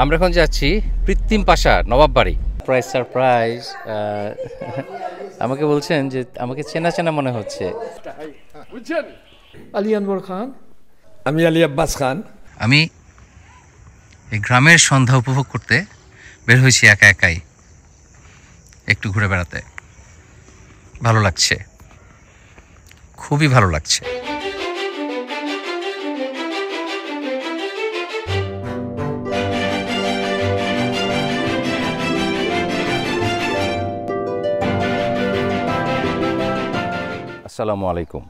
আমরা এখন যাচ্ছি কৃত্রিম পাশা নবাব বাড়ি। Price surprise. আমাকে বলছেন যে আমাকে চেনা চেনা মনে হচ্ছে। আলী আনওয়ার খান। আমি আলী আব্বাস খান। আমি এই গ্রামের সন্ধ্যা উপভোগ করতে বের হয়েছি একা একাই, একটু ঘুরে বেড়াতে। ভালো লাগছে, খুবই ভালো লাগছে। আসসালামু আলাইকুম,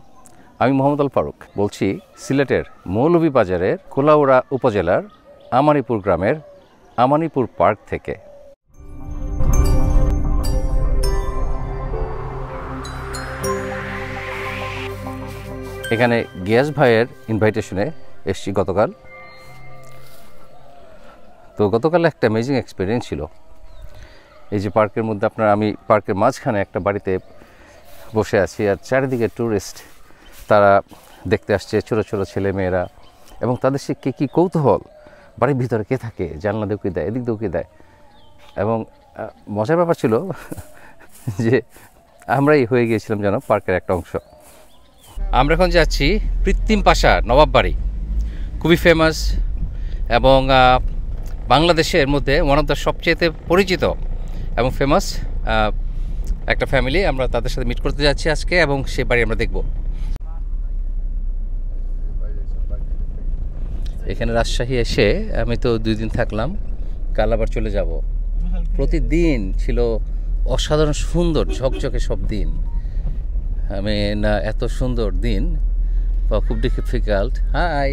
আমি মোহাম্মদ আল ফারুক বলছি সিলেটের মৌলভীবাজারের কুলাউড়া উপজেলার আমানীপুর গ্রামের আমানীপুর পার্ক থেকে। এখানে গিয়াস ভাইয়ের ইনভাইটেশনে এসেছি গতকাল। তো গতকাল একটা অ্যামেজিং এক্সপিরিয়েন্স ছিল। এই যে পার্কের মধ্যে আমি পার্কের মাঝখানে একটা বাড়িতে বসে আছি, আর চারিদিকে ট্যুরিস্ট তারা দেখতে আসছে, ছোটো ছোটো ছেলে মেয়েরা, এবং তাদের সে কী কৌতূহল, বাড়ির ভিতরে কে থাকে, জানলা দিয়ে উকি দেয়, এদিক দিয়ে উকি দেয়। এবং মজার ব্যাপার ছিল যে আমরাই হয়ে গিয়েছিলাম যেন পার্কের একটা অংশ। আমরা এখন যাচ্ছি কৃত্রিম পাশা নবাব বাড়ি, খুবই ফেমাস এবং বাংলাদেশের মধ্যে ওয়ান অফ দ্য সবচেয়ে পরিচিত এবং ফেমাস একটা ফ্যামিলি। আমরা তাদের সাথে মিট করতে যাচ্ছি আজকে, এবং সে বাড়ি আমরা দেখব। এখানে রাজশাহী এসে আমি তো 2 দিন থাকলাম, কাল আবার চলে যাব। প্রতিদিন ছিল অসাধারণ সুন্দর ঝকঝকে সব দিন। আমি না এত সুন্দর দিন খুব ডিফিকাল্ট। হাই,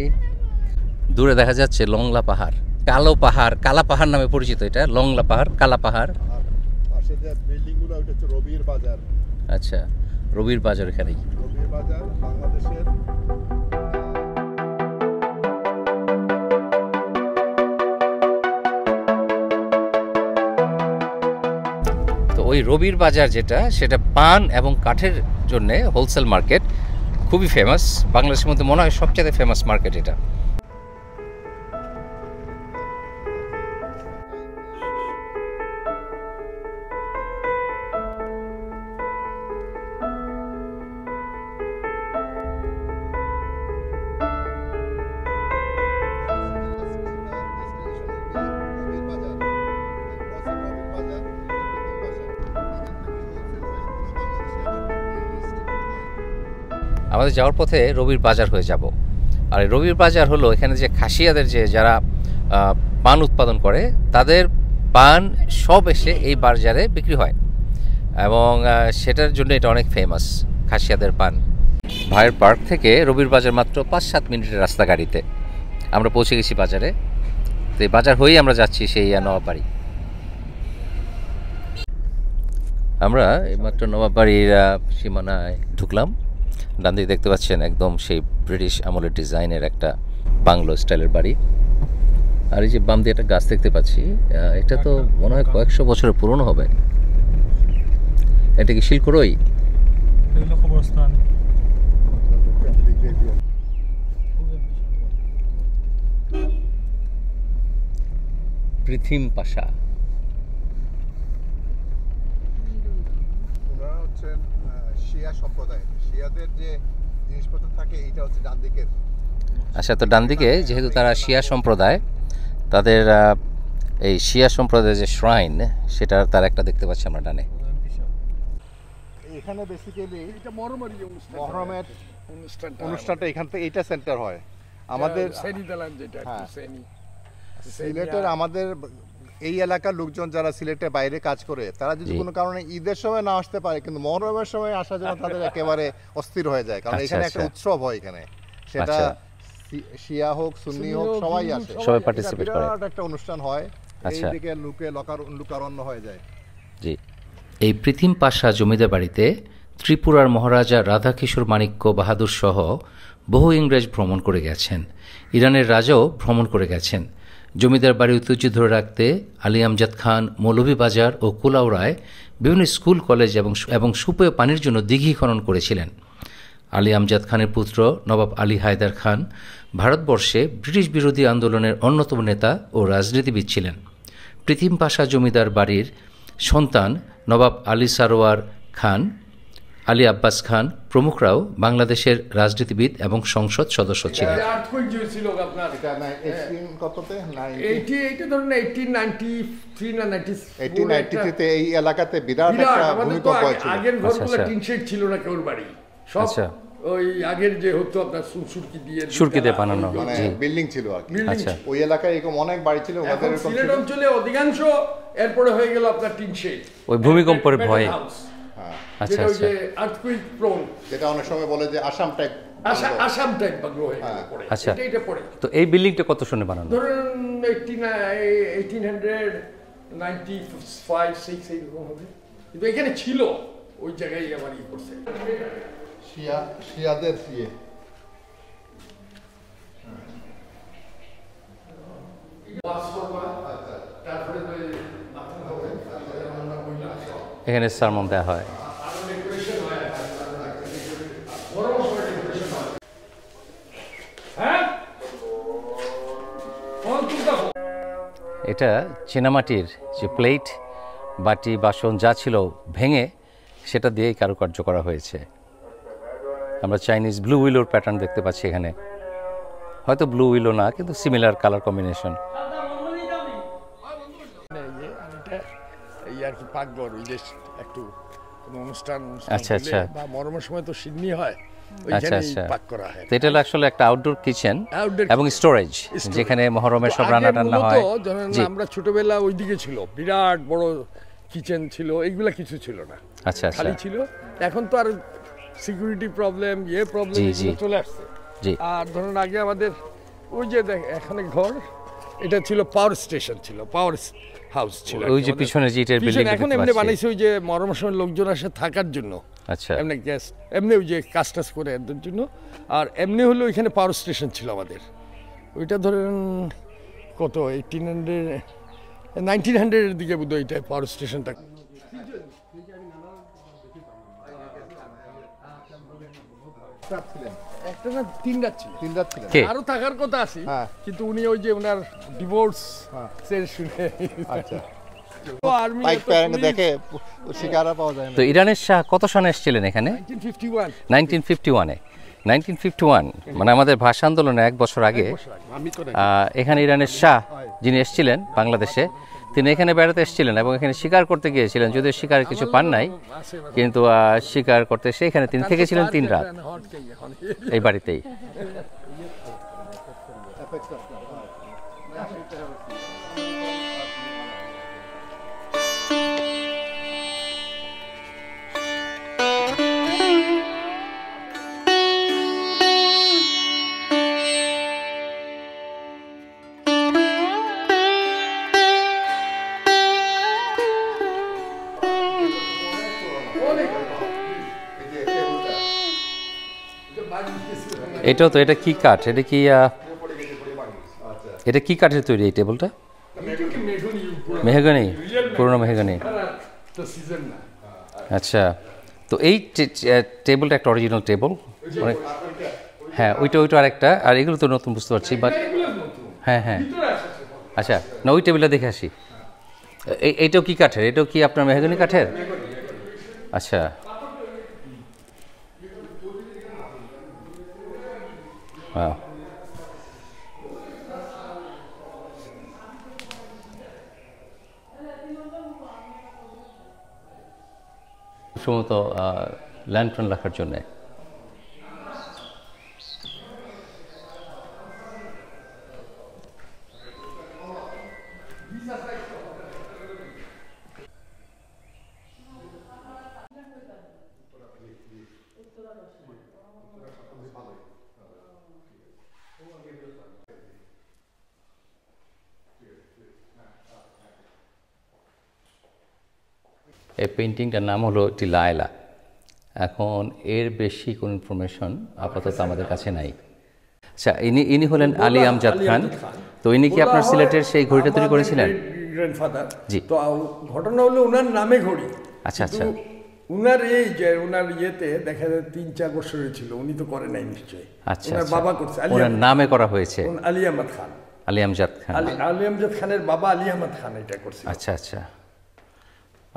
দূরে দেখা যাচ্ছে লংলা পাহাড়, কালো পাহাড়, কালা পাহাড় নামে পরিচিত। এটা লংলা পাহাড়, কালা পাহাড়। আচ্ছা, রবির বাজার এখানেই। তো ওই রবির বাজার যেটা, সেটা পান এবং কাঠের জন্য হোলসেল মার্কেট, খুবই ফেমাস। বাংলাদেশের মধ্যে মনে হয় সবচেয়ে ফেমাস মার্কেট এটা। আমাদের যাওয়ার পথে রবির বাজার হয়ে যাব। আর এই রবির বাজার হলো এখানে যে খাসিয়াদের যারা পান উৎপাদন করে, তাদের পান সব এসে এই বাজারে বিক্রি হয়, এবং সেটার জন্য এটা অনেক ফেমাস, খাসিয়াদের পান। ভাইয়ের পার্ক থেকে রবির বাজার মাত্র 5-7 মিনিটের রাস্তা গাড়িতে। আমরা পৌঁছে গেছি বাজারে। তো এই বাজার হয়েই আমরা যাচ্ছি সেই নবাব বাড়ি। আমরা এইমাত্র নবাব বাড়ির সীমানায় ঢুকলাম। ডান দিকে দেখতে পাচ্ছেন একদম সেই ব্রিটিশ আমলের ডিজাইনের একটা বাংলো স্টাইলের বাড়ি। আর এই যে বাম দিয়ে একটা গাছ দেখতে পাচ্ছি, এটা তো মনে হয় কয়েকশো বছরের পুরনো হবে। এটা কি শিলকরই? কৃত্রিম পাশা। আচ্ছা, তো ডান দিকে যেহেতু তারা শিয়া সম্প্রদায়, তাদের এই শিয়া সম্প্রদায়ের যে শ্রাইন, সেটা তার একটা দেখতে পাচ্ছি আমরা ডানে। এখানে বেসিক্যালি এটা মহরমের অনুষ্ঠানটা এখান থেকে এইটা সেন্টার হয় আমাদের সিলেটের। আমাদের এই এলাকার লোকজন যারা সিলেটের বাইরে কাজ করে, তারা যদি কোনো কারণে ঈদের সময় না আসতে পারে, কিন্তু মহরমের সময় আসার জন্য তাদের একেবারে অস্থির হয়ে যায়, কারণ এখানে একটা উৎসব হয়। এখানে সেটা শিয়া হোক সুন্নি হোক সবাই আসে, সবাই পার্টিসিপেট করে, একটা অনুষ্ঠান হয়। এইদিকে লোকারণ্য হয়ে যায়। জি, এই কৃত্রিম পাশা জমিদার বাড়িতে ত্রিপুরার মহারাজা রাধাকিশোর মাণিক্য বাহাদুর সহ বহু ইংরেজ ভ্রমণ করে গেছেন। ইরানের রাজাও ভ্রমণ করে গেছেন। জমিদার বাড়ির ঐতিহ্য ধরে রাখতে আলী আমজাদ খান মৌলভীবাজার ও কুলাউড়ায় বিভিন্ন স্কুল কলেজ এবং সুপেয় পানির জন্য দিঘি খনন করেছিলেন। আলী আমজাদ খানের পুত্র নবাব আলী হায়দার খান ভারতবর্ষে ব্রিটিশ বিরোধী আন্দোলনের অন্যতম নেতা ও রাজনীতিবিদ ছিলেন। প্রীতিম পাশা জমিদার বাড়ির সন্তান নবাব আলী সারোয়ার খান, আলী আব্বাস খান প্রমুখরাও বাংলাদেশের রাজনীতিবিদ এবং সংসদ সদস্য ছিলেন। এই এলাকাতে বিরাট একটা ভূমিকম্প হয়েছিল। আগের ঘরগুলো টিন শেড ছিল না কেউর বাড়ি, সব ওই আগের যে হতো আপনার সুরকি দিয়ে বানানো মানে বিল্ডিং ছিল আর কি। আচ্ছা, ওই এলাকায় এরকম অনেক বাড়ি ছিল। সিলেট অঞ্চলে অধিকাংশ এরপরে হয়ে গেল আপনার টিন শেড, ওই ভূমিকম্পের ভয়ে। আচ্ছা আচ্ছা, আর্থকুইক প্রোন, যেটা অনেক সময় বলে যে Assam type, Assam type bungalow হয়ে পড়ে। আচ্ছা, এটা পড়ে। তো এই বিল্ডিংটা কত সনে বানানো? ধরুন 1895-6 এইরকম হবে, কিন্তু এখানে ছিল ওই জায়গায় আবার ই করছে শিয়াদের এখানে সারমন দেওয়া হয়। এটা চীনামাটির যে প্লেট, বাটি, বাসন যা ছিল ভেঙে সেটা দিয়েই কারুকার্য করা হয়েছে। আমরা চাইনিজ ব্লু উইলোর প্যাটার্ন দেখতে পাচ্ছি এখানে, হয়তো ব্লু উইলো না কিন্তু সিমিলার কালার কম্বিনেশন। এই আর কি পাকঘর, ওই যে একটু কোনো অনুষ্ঠান আচ্ছা আচ্ছা, বা মরমের সময় তো সিডনি হয়, আচ্ছা আচ্ছা, পাক করা হয়। তো এটা আসলে একটা আউটডোর কিচেন এবং স্টোরেজ, যেখানে মহরমের সব রান্না টান্না হয়। আমরা ছোটবেলা ওইদিকে ছিল বিরাট বড় কিচেন ছিল, এইগুলা কিছু ছিল না, আচ্ছা আচ্ছা, খালি ছিল। এখন তো আর সিকিউরিটি প্রবলেম, প্রবলেম চলে আসছে। আর ধরুন আগে আমাদের ওই যে এখানে ঘর, এটা ছিল পাওয়ার স্টেশন, ছিল পাওয়ার হাউস ছিল, ওই যে পিছনে যে ইটের বিল্ডিং এখন এমনি বানাইছে ওই যে মরমের সময় লোকজন আসে থাকার জন্য। আচ্ছা, এমনি গ্যাস এমনি ওই যে কাজ টাজ করে এদের জন্য। আর এমনি হলো ওইখানে পাওয়ার স্টেশন ছিল আমাদের, ওইটা ধরেন কত 1900-এর দিকে বোধহয় এটা পাওয়ার স্টেশনটা। একটা না তিন রাত ছিল, আরো থাকার কথা আছে, কিন্তু উনি ওই যে ওনার ডিভোর্স শুনে তো ইরানের শাহ কত সনে এসেছিলেন এখানে? 1951-এ। 1951 মানে আমাদের ভাষা আন্দোলনে 1 বছর আগে এখানে ইরানের শাহ যিনি এসেছিলেন বাংলাদেশে, তিনি এখানে বেড়াতে এসেছিলেন এবং এখানে শিকার করতে গিয়েছিলেন। যদিও শিকারের কিছু পান নাই, কিন্তু শিকার করতে এসে এখানে তিনি থেকেছিলেন 3 রাত এই বাড়িতেই। এটাও তো, এটা কি কাঠ? এটা কি এটা কি কাঠের তৈরি এই টেবিলটা? মেহগনি, পুরোনো মেহগনি। আচ্ছা, তো এই টেবিলটা একটা অরিজিনাল টেবিল, হ্যাঁ ওইটা আরেকটা, আর এগুলো তো নতুন বুঝতে পারছি, বাট হ্যাঁ হ্যাঁ আচ্ছা, না ওই টেবিলটা দেখে আসি। এইটাও কি কাঠের? এটাও কি আপনার মেহগনি কাঠের? আচ্ছা, সম্ভবত ল্যান্টন রাখার জন্যে। এই পেন্টিংটার নাম হলো একটি লায়লা। এখন এর বেশি কোনো ইনফরমেশন আপাতত আমাদের কাছে নাই। আচ্ছা, ইনি হলেন আলী আমজাদ খান। তো ইনি কি আপনার সিলেটের সেই ঘড়িটা তৈরি করেছিলেন? গ্র্যান্ডফাদার। জি। তো ঘটনা হলো ওনার নামে ঘড়ি। আচ্ছা আচ্ছা, উনার এই যে উনার ইয়েতে দেখা যায় 3-4 বছরের ছিল, উনি তো করে নাই নিশ্চয়ই। আচ্ছা, উনার বাবা করছে, ওনার নামে করা হয়েছে, আলী আহমদ খান। আলী আমজাদ খান। আলী আমজাদ খানের বাবা আলী আহমদ খান এটা করছে। আচ্ছা আচ্ছা,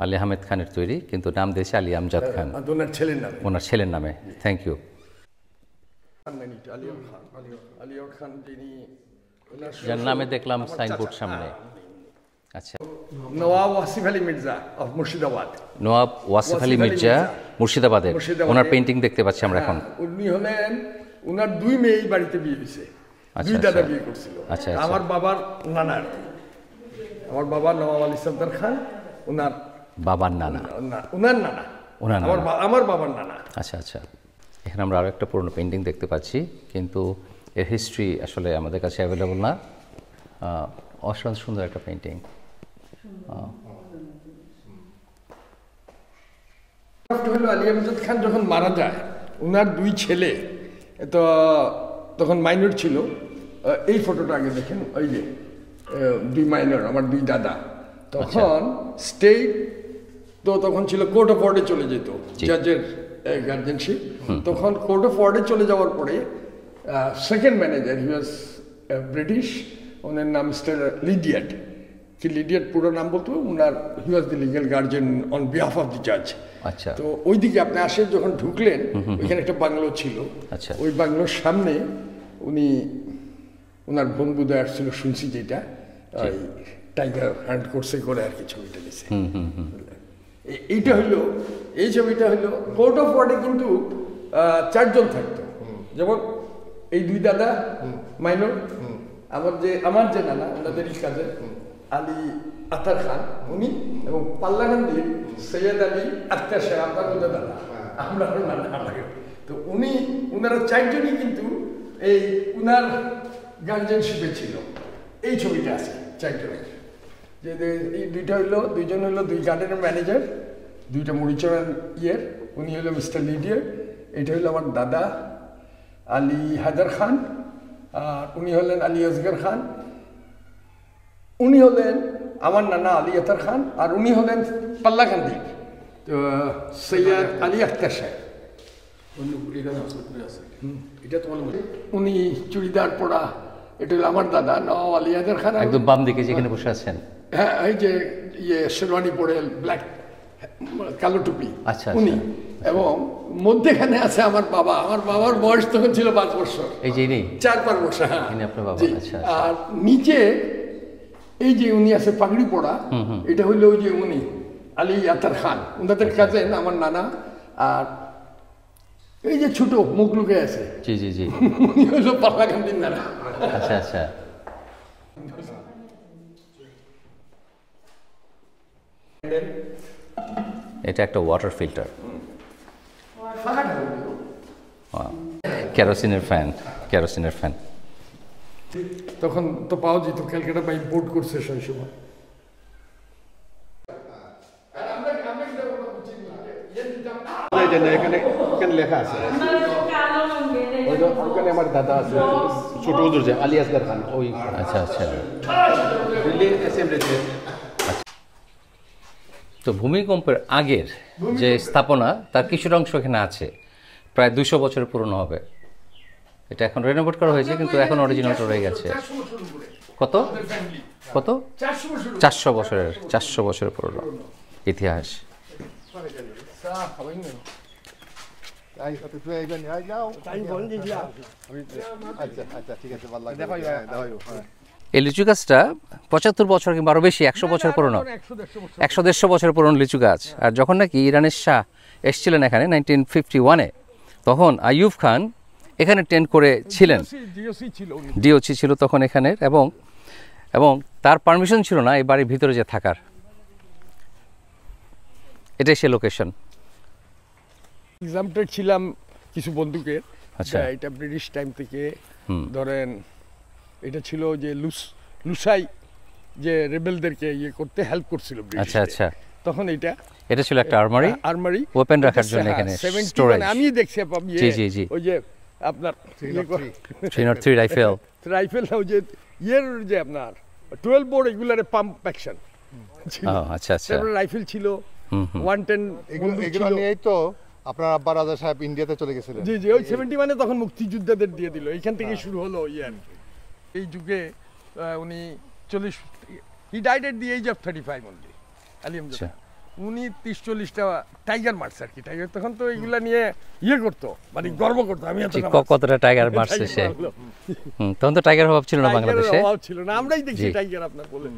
আলী আহমেদ খানের তৈরি, কিন্তু নাম দিয়েছে আলী আমজাদ খান, ওনার ছেলের নামে। ওনার ছেলের নামে। Thank you. আলিয়ার খান যিনি যার নামে দেখলাম সাইনবোর্ড সামনে। আচ্ছা, নওয়াব ওয়াসিফ আলী মির্জা অফ মুর্শিদাবাদ। নওয়াব ওয়াসিফ আলী মির্জা মুর্শিদাবাদের, ওনার পেইন্টিং দেখতে পাচ্ছি আমরা এখন। উনি হলেন, উনার 2 মেয়ে এই বাড়িতে বিয়ে হয়েছে, 2 দাদা বিয়ে করছিল। আচ্ছা, আমার বাবার নানা আর কি। আমার বাবা নওয়াব আলী সফদার খান, উনার বাবার নানা, উনার নানা, আমার বাবার নানা। আচ্ছা আচ্ছা, এখানে আমরা আরও একটা পুরনো পেইন্টিং দেখতে পাচ্ছি, কিন্তু এর হিস্ট্রি আসলে আমাদের কাছে অ্যাভেলেবল না। অসাধারণ সুন্দর একটা পেইন্টিং। হলো আলী আমজাদ খান যখন মারা যায়, উনার 2 ছেলে তো তখন মাইনর ছিল। এই ফটোটা আগে দেখেন, ওই যে 2 মাইনর, আমার 2 দাদা। তখন স্টেট তো তখন ছিল কোর্ট অফ অর্ডে চলে যেত, জাজের গার্জেনশিপ। তখন কোর্ট অফ অর্ডে চলে যাওয়ার পরে second manager, he was British, ওনার নাম মিস্টার লিডিয়াট। কি লিডিয়াট পুরো নাম বলতো উনার, he was the legal guardian on behalf of the জাজ। আচ্ছা, তো ওইদিকে আপনি আসে যখন ঢুকলেন, ওইখানে একটা বাংলো ছিল। আচ্ছা, ওই বাংলোর সামনে উনি ওনার বন্ধুদের আসছিল, শুনছি যেটা ওই টাইগার হান্ট কোর্সে করে আর কি ছবিটা দিছে। এইটা হইলো, এই ছবিটা হইলো কোর্ট অফ ওয়ার্ডে, কিন্তু 4 জন থাকতো। যেমন এই 2 দাদা মাইনর, আমার যে নানা, ওনাদেরই কাজে আলী আতার খান উনি, এবং পাল্লাকান্দির সৈয়দ আলী আক্তার শাহ, আপনার দাদা, আমরা নানা। তো উনারা 4 জনই কিন্তু এই উনার গার্জেনশিপে ছিল। এই ছবিটা আছে 4 জনের, যে এই 2টা হইলো, 2 জন হইলো 2 গার্ডেনের ম্যানেজার, 2টা মরিচড়ার ইয়ের, উনি হলো মিস্টার লিডিয়ার। এটা হইলো আমার দাদা আলী হায়দার খান, আর উনি হলেন আলী আসগর খান। উনি হলেন আমার নানা আলী আতার খান, আর উনি হলেন পাল্লাকান্দি সৈয়দ আলী আক্তার সাহেব। উনি চুড়িদার পরা, এটা হলো আমার দাদা নওয়াব আলী হায়দার খান, একদম বাম দিকে যেখানে বসে আছেন। হ্যাঁ, এই যে শেরওয়ানি পরে ব্ল্যাক কালো টুপি, আচ্ছা, উনি। এবং মধ্যেখানে আছে আমার বাবা। আমার বাবার বয়স তখন ছিল 5 বছর। এই যে ইনি 4-5 বছর। হ্যাঁ, ইনি আপনার বাবা। আচ্ছা, আর নিচে এই যে উনি আছে পাগড়ি পরা, এটা হইলো ওই যে উনি আলী আতার খান, ওনাদের কাছে আমার নানা। আর এই যে ছোট মুখ লুকে আছে, জি জি জি, উনি হইলো পাল্লাকান্দির নানা। আচ্ছা আচ্ছা, এটা একটা ওয়াটার ফিল্টার, কেরোসিনের ফ্যান, কেরোসিনের ফ্যান। তখন তো পাওয়া যেত, ক্যালকাটা বা ইম্পোর্ট করছে সেই সময়। এখানে লেখা আছে, ওখানে আমার দাদা আছে, ছোট হুজুর যে আলী আসগর খান, ওই। আচ্ছা আচ্ছা, তো ভূমিকম্পের আগের যে স্থাপনা, তার কিছুটা অংশ এখানে আছে, প্রায় 200 বছরের পুরনো হবে। এটা এখন রেনোভেট করা হয়েছে, কিন্তু এখন অরিজিনালটা রয়ে গেছে। কত কত 400 বছরের পুরনো ইতিহাস। এই লিচু গাছটা 75 বছর কিংবা আরো বেশি, 100 বছর পুরনো, 100-150 বছর পুরনো লিচু গাছ। আর যখন নাকি ইরানের শাহ এসেছিলেন এখানে 1951-এ, তখন আইয়ুব খান এখানে টেন্ট করে ছিলেন, ডিওসি ছিল তখন এখানের, এবং তার পারমিশন ছিল না এই বাড়ির ভিতরে যে থাকার। এটাই সে লোকেশন। এক্সাম্পটেড ছিলাম কিছু বন্দুকের। আচ্ছা, এটা ব্রিটিশ টাইম থেকে, ধরেন এটা ছিল যে লুসাই যে রেবেলদেরকে ইয়ে করতে হেল্প করছিল ব্রিটিশ। আচ্ছা আচ্ছা, তখন এটা ছিল একটা আর্মারি, ওপেন রাখার জন্য এখানে স্টোরেজ। আমি দেখছি জি জি জি, ওই যে আপনার 303 রাইফেল না, ওই যে ইয়ের যে আপনার 12 বোর এগুলারে পাম্প অ্যাকশন ছিল। আচ্ছা আচ্ছা, রাইফেল ছিল, 110 এগুলো নিয়েই তো আপনার আব্বা রাজা সাহেব ইন্ডিয়াতে চলে গেছিলেন। জি জি, ওই 71-এ তখন মুক্তিযোদ্ধাদের দিয়ে দিল, এইখান থেকে শুরু হলো ইয়ার এই যুগে। উনি 40, he died at the age of 35 only, Ali Amjad. উনি 30-40টা টাইগার মারছে আর কি। টাইগার তখন তো এইগুলা নিয়ে করতো, মানে গর্ব করতো, আমি কতটা টাইগার মারছে সে। তখন তো টাইগার অভাব ছিল না বাংলাদেশে, অভাব ছিল না, আমরাই দেখছি টাইগার আপনার বলেন।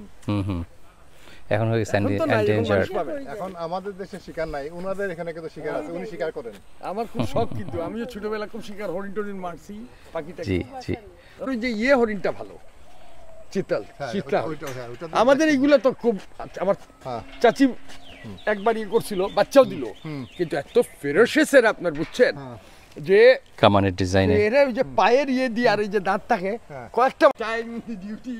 এখন হয়ে গেছে এন্ডেঞ্জার্ড। এখন আমাদের দেশে শিকার নাই, ওনাদের এখানে কিন্তু শিকার আছে, উনি শিকার করেন। আমার খুব শখ, কিন্তু আমিও ছোটবেলা খুব শিকার হরিণ টরিণ মারছি, পাখিটা। জি জি। ওই যে হরিণটা ভালো, চিতাল, আমাদের এইগুলা তো খুব। আমার চাচি একবার করছিল, বাচ্চাও দিল, কিন্তু এত ফেরোসের আপনার, বুঝছেন, যে কামানের ডিজাইনে এরা ওই যে পায়ের দিয়ে আর এই যে দাঁত থাকে কয়েকটা টাইম ডিউটি।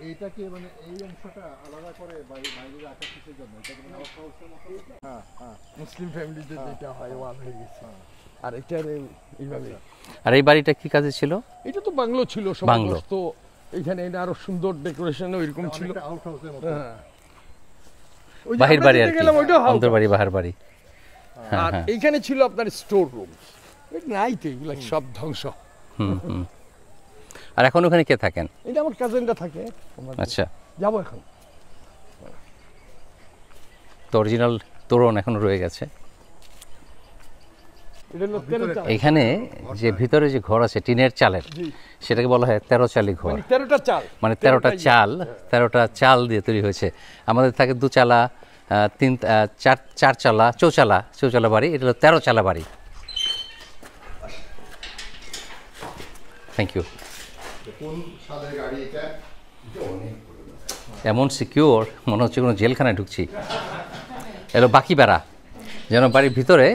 এইটা কি মানে এই অংশটা আলাদা করে বাইরের আকাশের জন্য, এটা কি মানে মুসলিম ফ্যামিলিতে যেটা হয় ওয়াল হয়ে গেছে। আর এটা এইভাবে। আর এই বাড়িটা কি কাজে ছিল? এটা তো বাংলো ছিল, বাংলো তো। এইখানে এটা আরো সুন্দর ডেকোরেশন ওইরকম ছিল, আউট হাউসের মতো। বাহির বাড়ি আর কি, অন্তর বাড়ি বাহির বাড়ি। আর এইখানে ছিল আপনার স্টোর রুম, নাই তো, এগুলো সব ধ্বংস। আর এখন ওখানে কে থাকেন? এটা আমার কাজিনটা থাকে। আচ্ছা, যাবো এখন। তো অরিজিনাল তোরণ এখনো রয়ে গেছে এখানে। যে ভিতরে যে ঘর আছে টিনের চালের, সেটাকে বলা হয় 13 চালি ঘর। 13টা চাল, মানে 13টা চাল, 13টা চাল দিয়ে তৈরি হয়েছে। আমাদের থাকে 2 চালা, 4 চালা, চৌচালা বাড়ি। এটা হলো 13 চালা বাড়ি। Thank you. এমন সিকিউর, মনে হচ্ছে কোনো জেলখানায় ঢুকছি। এলো বাকি বেড়া, যেন বাড়ির ভিতরে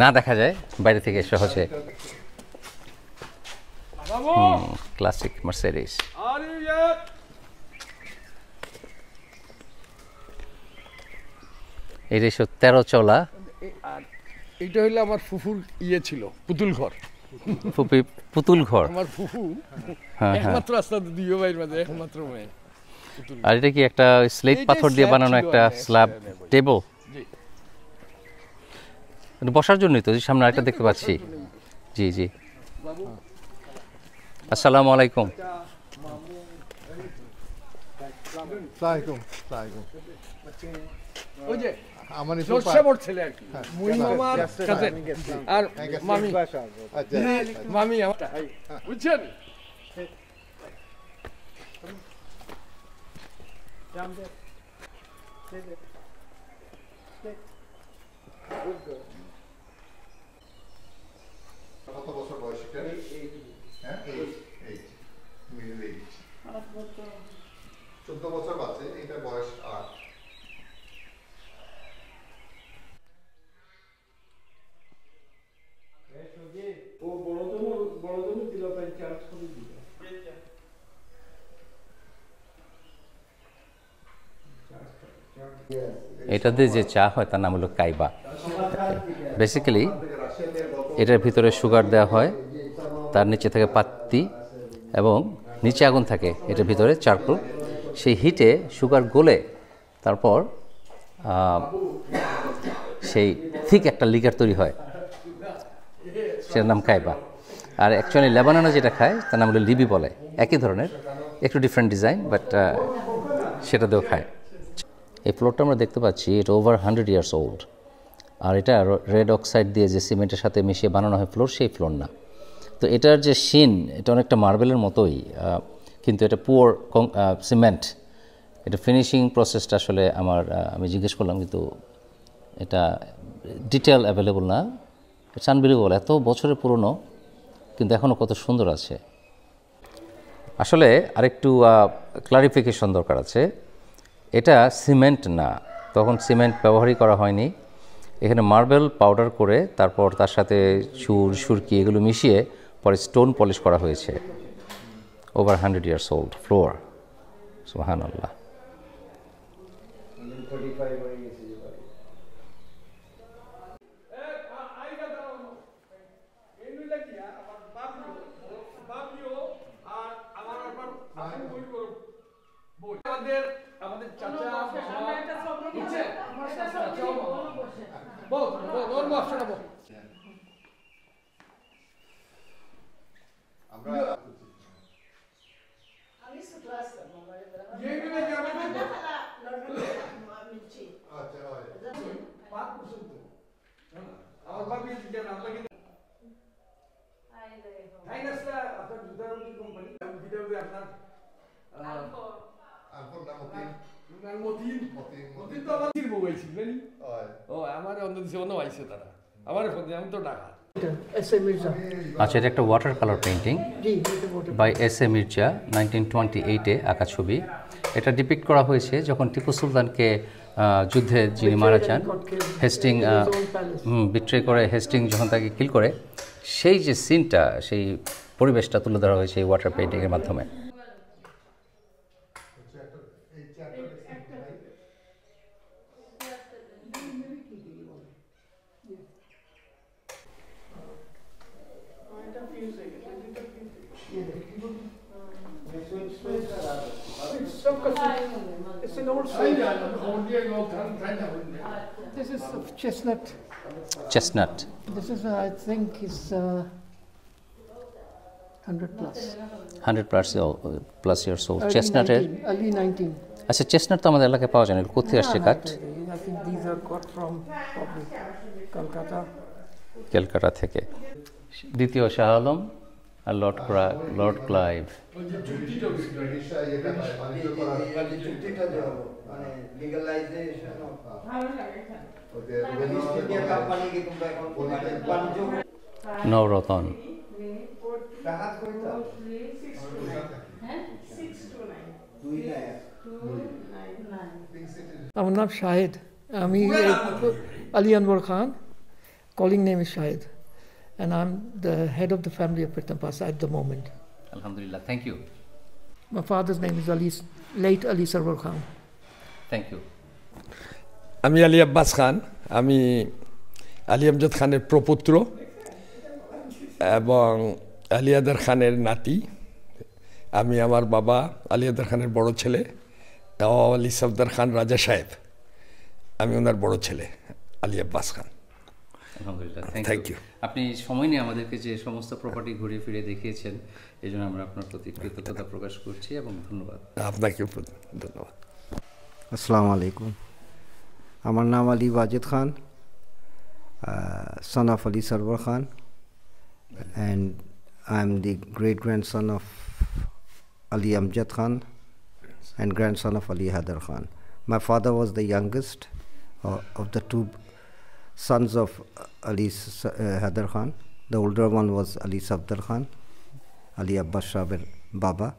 না দেখা যায় বাইরে থেকে সহজে। Classic Mercedes. এই যে 13 চলা। এইটা হইলো আমার ফুফুর ছিল, পুতুল ঘর। পুতুল ঘর আমার ফুফু একমাত্র রাস্তা দুই ভাইয়ের মাঝে একমাত্র মেয়ে। আর এটা কি একটা স্লেট পাথর দিয়ে বানানো একটা স্ল্যাব টেবল? বসার জন্যই তো, সামনে আরেকটা দেখতে পাচ্ছি। জি জি। আসসালামু আলাইকুম। ওই যে আমার সবচেয়ে বড় ছেলে আর কি, মুই মামার কাজিন। আর মামি, মামি আমার, বুঝছেন? কত বছর বয়স? 14 বছর বাচ্চা, এটা বয়স 8। এটাতে যে চা হয় তার নাম হলো কাইবা। বেসিক্যালি এটার ভিতরে সুগার দেওয়া হয়, তার নিচে থাকে পাত্তি এবং নিচে আগুন থাকে, এটার ভিতরে চারকোল। সেই হিটে সুগার গলে তারপর সেই থিক একটা লিকার তৈরি হয়, সেটার নাম কাইবা। আর অ্যাকচুয়ালি লেবাননে যেটা খায় তার নাম হলো লিবি বলে, একই ধরনের, একটু ডিফারেন্ট ডিজাইন, বাট সেটাতেও খায়। এই ফ্লোরটা আমরা দেখতে পাচ্ছি, এটা ওভার 100 ইয়ার্স ওল্ড। আর এটা রেড অক্সাইড দিয়ে যে সিমেন্টের সাথে মিশিয়ে বানানো হয় ফ্লোর, সেই ফ্লোর না। তো এটার যে শিন, এটা অনেকটা মার্বেলের মতোই, কিন্তু এটা পুয়ার সিমেন্ট। এটা ফিনিশিং প্রসেসটা আসলে আমি জিজ্ঞেস করলাম, কিন্তু এটা ডিটেল অ্যাভেলেবল না। ইটস আনবিলিভেবল, এত বছরের পুরনো কিন্তু এখনও কত সুন্দর আছে। আসলে আরেকটু ক্লারিফিকেশন দরকার আছে। এটা সিমেন্ট না, তখন সিমেন্ট ব্যবহারই করা হয়নি। এখানে মার্বেল পাউডার করে তারপর তার সাথে সুরকি এগুলো মিশিয়ে পরে স্টোন পলিশ করা হয়েছে। Over 100 years old floor. সুবহানাল্লাহ। আমাদের আমাদের চাচা বুঝছে চাচাও বল ওর মাফ শোনাবো আমরা আমি ক্লাস ये भी मैं क्या बोलूं আচ্ছা হয় 5% और भाभी क्या नाम लगे फाइनेंसला আপনার জুতার কোম্পানি ভিডিও আপনার আনফর নাম মতিন মতিন তো আমার বউ হয়েছিল জানি হয় ও আমার অন্য দেশে অন্য আইছে তারা আমার ফোন আমি তো ঢাকা S.A. Mirza. আচ্ছা, এটা একটা ওয়াটার কালার পেইন্টিং জি, এটা water. By S.A. মির্জা 1928-এ আঁকা ছবি। এটা ডিপিক্ট করা হয়েছে যখন টিপু সুলতানকে যুদ্ধে যিনি মারা যান, হেস্টিং বিট্রে করে হেস্টিং যখন তাকে কিল করে, সেই যে সিনটা, সেই পরিবেশটা তুলে ধরা হয়েছে এই ওয়াটার পেইন্টিংয়ের মাধ্যমে। It's an old I story. जा और ये लोग खाना This is chestnut. Chestnut. This is, I think, is 100 plus. 100+ years old। Early চেস্টনাটের 19, early 19. আচ্ছা, চেস্টনাট তো আমাদের এলাকায় পাওয়া যায় না, কোথায় আসছে কাঠ? I think these are got from probably Kolkata. Calcutta থেকে। দ্বিতীয় শাহ আলম আর লর্ড ক্লাইভ। ব্রিটিশরা এটা বাণিজ্য করার চুক্তিটা দেওয়া মানে লিগ্যালাইজেশন অফ ওদের ইস্ট ইন্ডিয়া কোম্পানি কি তোমরা এখন বাণিজ্য নবরতন। রাহাত কইতা আমার নাম শাহিদ, আমি Ali Anwar Khan, calling name is Shahid, and I'm the head of the family of Prithampasa at the moment. আলহামদুলিল্লাহ, thank you. My father's name is late Ali Sarwar Khan. Thank you. আমি আলী আব্বাস খান, আমি আলী আমজাদ খানের প্রপুত্র এবং আলী আদার খানের নাতি। আমি আমার বাবা আলী আদার খানের বড় ছেলে, নওয়াব আলী সফদর খান রাজা সাহেব, আমি ওনার বড় ছেলে আলী আব্বাস খান। আলহামদুলিল্লাহ, Thank থ্যাংক you. ইউ। আপনি সময় নিয়ে আমাদেরকে যে সমস্ত প্রপার্টি ঘুরিয়ে ফিরে দেখিয়েছেন, এই জন্য আমরা আপনার প্রতি কৃতজ্ঞতা প্রকাশ করছি এবং ধন্যবাদ। আপনাকে ধন্যবাদ। আসসালামু আলাইকুম। আমার নাম আলী ওয়াজিদ খান, son of Ali Sarwar Khan, and I'm the great grandson of Ali Amjad Khan and grandson of Ali Haider Khan. My father was the youngest of the two sons of Ali Haider Khan. The older one was Ali Safdar Khan, Ali Abbas Shah's Baba,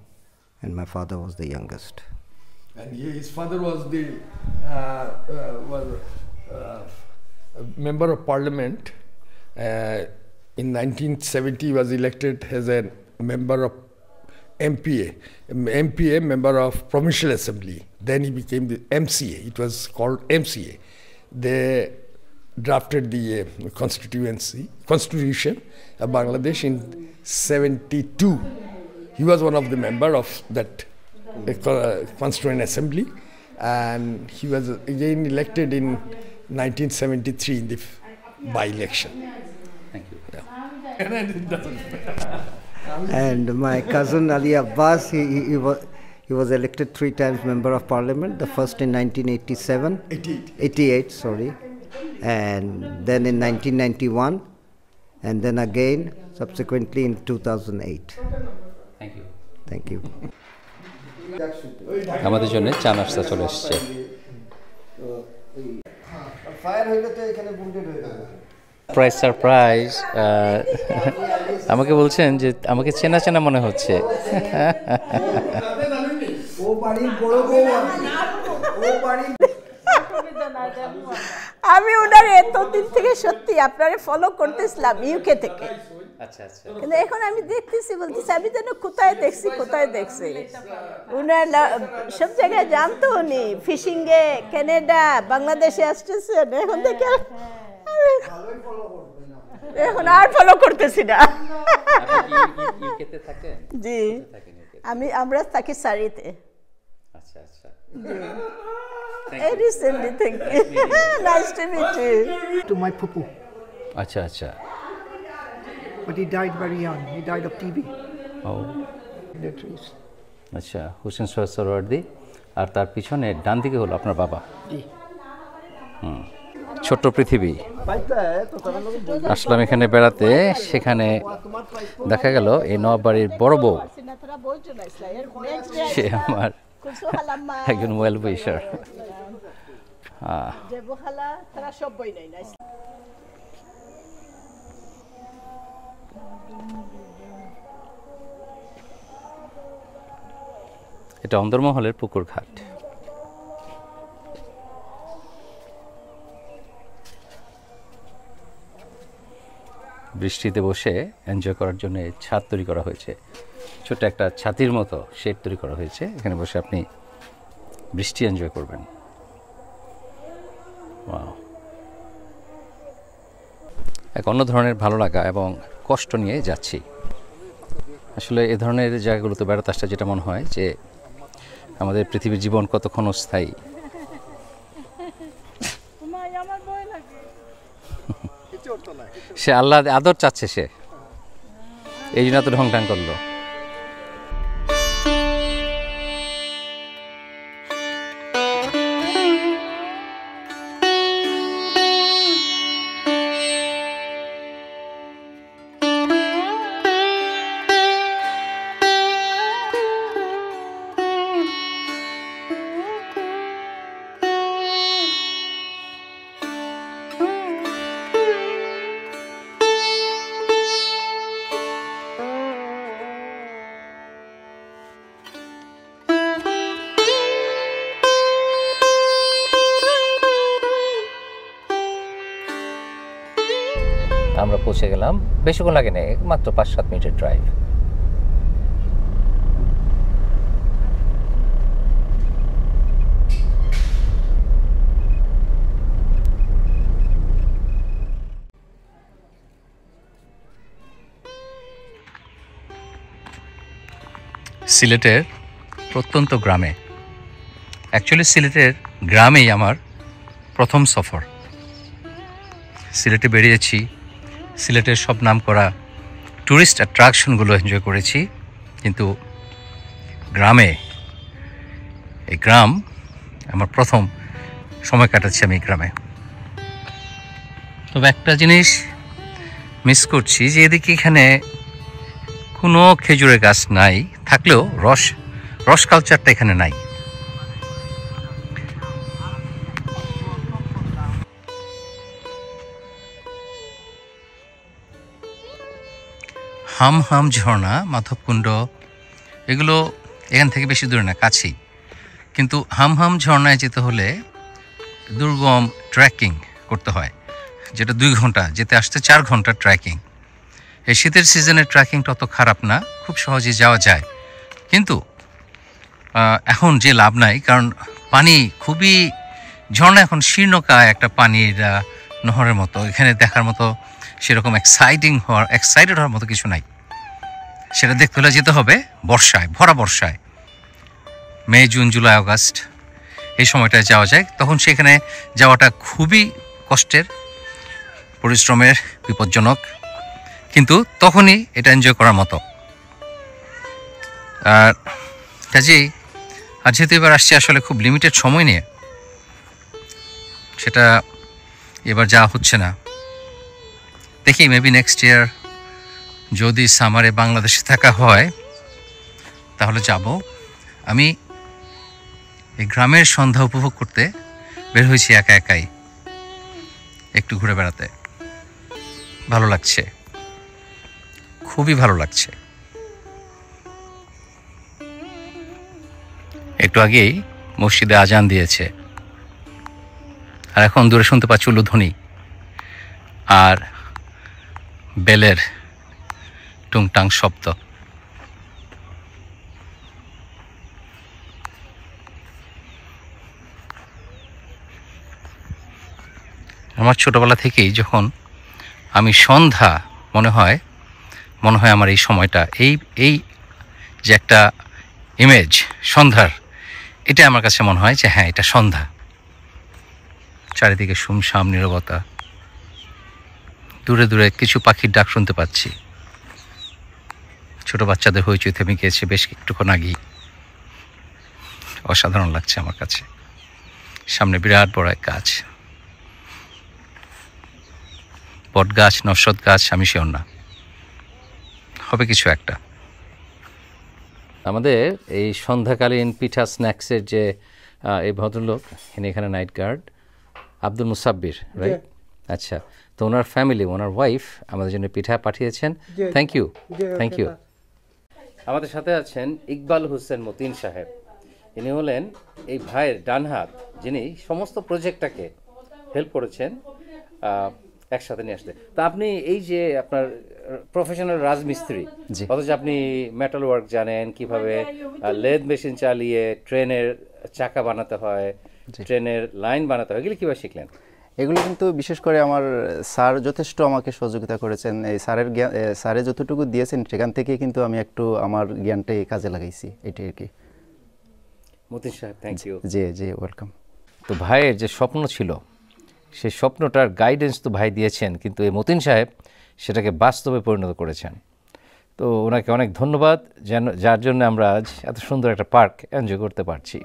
and my father was the youngest. And his father was the member of parliament. In 1970, he was elected as a member of MPA, member of Provincial Assembly. Then he became the MCA. It was called MCA. They drafted the constitution of Bangladesh in 72. He was one of the member of that Constituent Assembly, and he was again elected in 1973 in the by-election. Thank you. And my cousin Ali Abbas, he was elected 3 times member of parliament. The first in 1987, 88, sorry, and then in 1991, and then again subsequently in 2008. Thank you. Thank you. আমাদের জন্য চা নাস্তা চলে এসছে। Fire হইলে তো এখানে বুন্ডেড হয়ে যাবে। সারপ্রাইজ। আমাকে বলছেন যে আমাকে চেনা চেনা মনে হচ্ছে। ও বাড়ির বড় বউ, ও বাড়ির আমি ওনার এতদিন থেকে সত্যি আপনারে ফলো করতেছিলাম ইউকে থেকে, আচ্ছা আচ্ছা। কিন্তু এখন আমি দেখতেছি, বলতেছি আমি যেন কোথায় দেখছি উনার সব জায়গায় জানতো উনি, ফিশিংয়ে কানাডা বাংলাদেশে আসতেছেন, এখন থেকে এখন আর ফলো করতেছি না। ইউকেতে থাকেন? জি, আমরা থাকি সারিতে। আচ্ছা আচ্ছা I recently, thank you. Nice to meet you. To my pupu, আচ্ছা আচ্ছা but he died very young. He died of TB O in the trees. আচ্ছা হোসেন সৈয়দ সোহরাওয়ার্দী আর তার পিছনে ডান দিকে হলো আপনার বাবা ছোট্ট পৃথিবী আসলাম এখানে বেড়াতে সেখানে দেখা গেল এই নবাব বাড়ির বড় বউ সে আমার একজন ওয়েল উইশার এটা অন্দরমহলের পুকুর ঘাট বৃষ্টিতে বসে এনজয় করার জন্য ছাদ তৈরি করা হয়েছে ছোট একটা ছাতির মতো শেড তৈরি করা হয়েছে এখানে বসে আপনি বৃষ্টি এনজয় করবেন ওয়াও এক অন্য ধরনের ভালো লাগা এবং কষ্ট নিয়ে যাচ্ছি আসলে এ ধরনের জায়গাগুলোতে বেড়াতে আসতে যেটা মনে হয় যে আমাদের পৃথিবীর জীবন কতক্ষণ অস্থায়ী সে আল্লাহ আদর চাচ্ছে সে এই জন্য তো ঢংঢাং করলো আমরা পৌঁছে গেলাম বেশিক্ষণ লাগে না মাত্র 5-7 মিনিটের ড্রাইভ সিলেটের প্রত্যন্ত গ্রামে অ্যাকচুয়ালি সিলেটের গ্রামেই আমার প্রথম সফর সিলেটে বেরিয়েছি সিলেটের সব নাম করা ট্যুরিস্ট অ্যাট্রাকশনগুলো এনজয় করেছি কিন্তু গ্রামে এই গ্রাম আমার প্রথম সময় কাটাচ্ছি আমি গ্রামে তবে একটা জিনিস মিস করছি যে এদিকে এখানে কোনো খেজুরের গাছ নাই থাকলেও রস কালচারটা এখানে নাই হাম হাম ঝর্ণা মাধবকুণ্ড এগুলো এখান থেকে বেশি দূরে না কাছেই কিন্তু হাম হাম ঝর্ণায় যেতে হলে দুর্গম ট্রেকিং করতে হয় যেটা 2 ঘন্টা যেতে আসতে 4 ঘন্টা ট্রেকিং এই শীতের সিজনের ট্রেকিংটা অত খারাপ না খুব সহজে যাওয়া যায় কিন্তু এখন যে লাভ নাই কারণ পানি খুবই ঝর্ণা এখন শীর্ণকায় একটা পানির নহরের মতো এখানে দেখার মতো সেরকম এক্সাইটেড হওয়ার মতো কিছু নাই সেটা দেখতে হলে যেতে হবে বর্ষায় ভরা বর্ষায় মে জুন জুলাই আগস্ট এই সময়টায় যাওয়া যায় তখন সেখানে যাওয়াটা খুবই কষ্টের পরিশ্রমের বিপজ্জনক কিন্তু তখনই এটা এনজয় করার মতো আর কাজেই আর যেহেতু এবার আসছে আসলে খুব লিমিটেড সময় নিয়ে সেটা এবার যাওয়া হচ্ছে না দেখি মেবি নেক্সট ইয়ার যদি সামারে বাংলাদেশে থাকা হয় তাহলে যাব আমি এই গ্রামের সন্ধ্যা উপভোগ করতে বের হয়েছি একা একাই একটু ঘুরে বেড়াতে ভালো লাগছে খুবই ভালো লাগছে একটু আগেই মসজিদে আজান দিয়েছে আর এখন দূরে শুনতে পাচ্ছি উলুধ্বনি আর বেলের টুংটাং শব্দ আমার ছোটবেলা থেকেই যখন আমি সন্ধ্যা মনে হয় আমার এই সময়টা এই যে একটা ইমেজ সন্ধ্যার এটা আমার কাছে মনে হয় যে হ্যাঁ এটা সন্ধ্যা, চারিদিকে শুমশাম নীরবতা, দূরে দূরে কিছু পাখির ডাক শুনতে পাচ্ছি, ছোট বাচ্চাদের হইচই থেমে গিয়েছে বেশ একটুক্ষণ আগেই। অসাধারণ লাগছে আমার কাছে। সামনে বিরাট বড় এক গাছ, বট গাছ, নস্বত গাছ, আমি শিওর না, হবে কিছু একটা। আমাদের এই সন্ধ্যাকালীন পিঠা স্ন্যাক্সের যে এই ভদ্রলোক এখানে night guard Abdul Musabbir, right? আচ্ছা, তো ওনার ফ্যামিলি, ওনার ওয়াইফ আমাদের জন্য পিঠা পাঠিয়েছেন। Thank you, thank you. আমাদের সাথে আছেন ইকবাল হোসেন মতিন সাহেব। ইনি হলেন এই ভাইয়ের ডান হাত, যিনি সমস্ত প্রজেক্টটাকে হেল্প করেছেন একসাথে নিয়ে আসতে। তা আপনি এই যে আপনার প্রফেশনাল রাজমিস্ত্রি, অথচ আপনি মেটাল ওয়ার্ক জানেন, কিভাবে লেদ মেশিন চালিয়ে ট্রেনের চাকা বানাতে হয়, ট্রেনের লাইন বানাতে হয়, এগুলো কীভাবে শিখলেন? এগুলো কিন্তু বিশেষ করে আমার স্যার যথেষ্ট আমাকে সহযোগিতা করেছেন। এই স্যারের জ্ঞান, স্যারে যতটুকু দিয়েছেন সেখান থেকে কিন্তু আমি একটু আমার জ্ঞানটাই কাজে লাগাইছি, এটাই আর কি। মতিন সাহেব, থ্যাংক ইউ। জি জি, ওয়েলকাম। তো ভাইয়ের যে স্বপ্ন ছিল, সেই স্বপ্নটার গাইডেন্স তো ভাই দিয়েছেন, কিন্তু এই মতিন সাহেব সেটাকে বাস্তবে পরিণত করেছেন। তো ওনাকে অনেক ধন্যবাদ, যার জন্য আমরা আজ এত সুন্দর একটা পার্ক এনজয় করতে পারছি।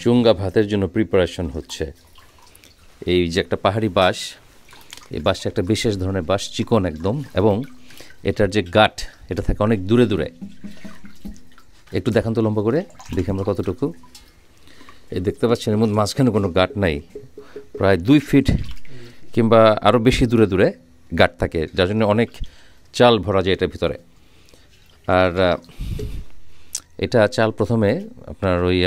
চুঙ্গা ভাতের জন্য প্রিপারেশন হচ্ছে। এই যে একটা পাহাড়ি বাঁশ, এই বাঁশটা একটা বিশেষ ধরনের বাঁশ, চিকন একদম, এবং এটার যে গাঠ এটা থাকে অনেক দূরে দূরে। একটু দেখান তো লম্বা করে, দেখি আমরা কতটুকু। এই দেখতে পাচ্ছেন এর মধ্যে মাঝখানে কোনো গাঠ নাই, প্রায় 2 ফিট কিংবা আরও বেশি দূরে দূরে গাঠ থাকে, যার জন্য অনেক চাল ভরা যায় এটার ভিতরে। আর এটা চাল প্রথমে আপনার ওই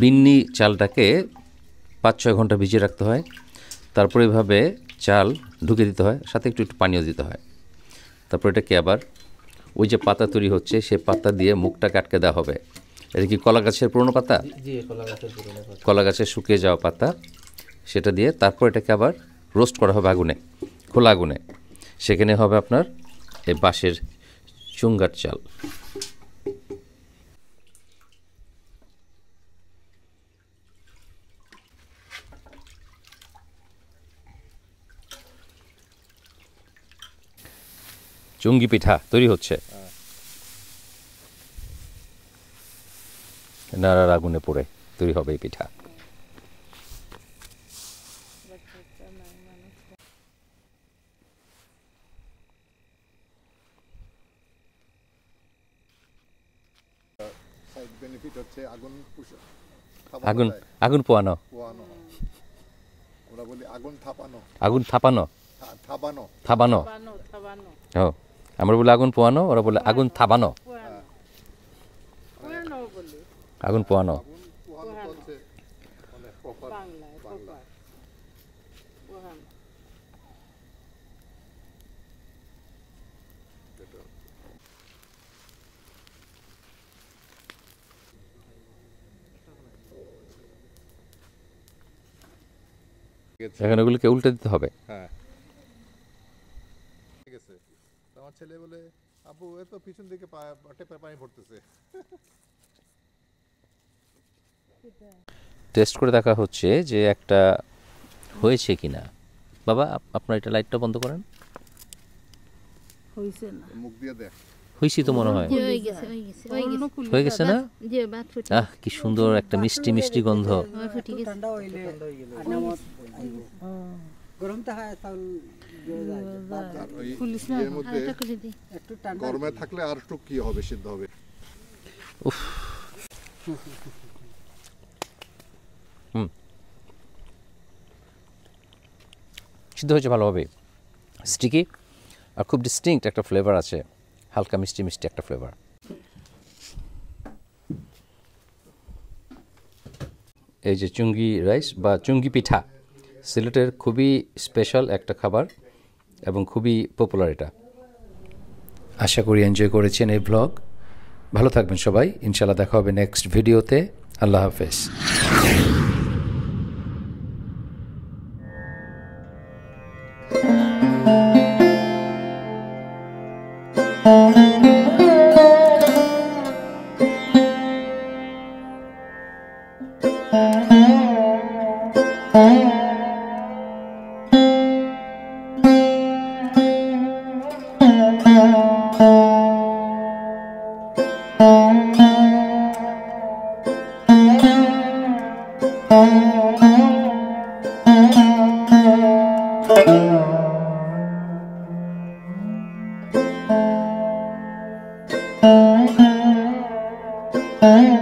বিন্নি চালটাকে 5-6 ঘন্টা ভিজিয়ে রাখতে হয়, তারপরে এইভাবে চাল ঢুকে দিতে হয়, সাথে একটু একটু পানিও দিতে হয়। তারপর এটাকে আবার ওই যে পাতা তৈরি হচ্ছে সেই পাতা দিয়ে মুখটাকে আটকে দেওয়া হবে। এটা কি কলা গাছের পুরনো পাতা? কলা গাছের শুকিয়ে যাওয়া পাতা, সেটা দিয়ে তারপর এটাকে আবার রোস্ট করা হবে আগুনে, খোলা আগুনে। সেখানে হবে আপনার এই বাঁশের চুঙ্গার চাল। চুঙ্গি পিঠা তৈরি হচ্ছে নাড়ার আগুনে পড়ে তৈরি হবে এই পিঠা। বেনিফিট হচ্ছে আগুন আগুন পোয়ানো, আমরা বলি আগুন থাপানো, আগুন থাপানো, থাবানো, থাবানো। ও, আমরা বলি আগুন পোয়ানো, ওরা বলে আগুন থাবানো, আগুন পোয়ানো। এখন ওগুলোকে উল্টে দিতে হবে। হ্যাঁ, ঠিক আছে। আমার ছেলে বলে আপু এ তো পিছন দিকে টেপে পানি পড়তেছে। টেস্ট করে দেখা হচ্ছে যে একটা হয়েছে কিনা। বাবা, আপনার এটা লাইটটা বন্ধ করেন। হইছে না, মুখ দিয়ে দেখ। হইছি তো মনে হয়, হয়ে গেছে না? আহ, কি সুন্দর একটা মিষ্টি মিষ্টি গন্ধ। গরমে থাকলে আর একটু কি হবে, সিদ্ধ হবে। উফ, সিদ্ধ হয়েছে ভালোভাবে, স্টিকি আর খুব ডিস্টিংক্ট একটা ফ্লেভার আছে, হালকা মিষ্টি মিষ্টি একটা ফ্লেভার। এই যে চুঙ্গি রাইস বা চুঙ্গি পিঠা সিলেটের খুবই স্পেশাল একটা খাবার এবং খুবই পপুলার এটা। আশা করি এনজয় করেছেন এই ব্লগ। ভালো থাকবেন সবাই, ইনশাল্লাহ দেখা হবে নেক্সট ভিডিওতে। আল্লাহ হাফেজ। Mm-hmm.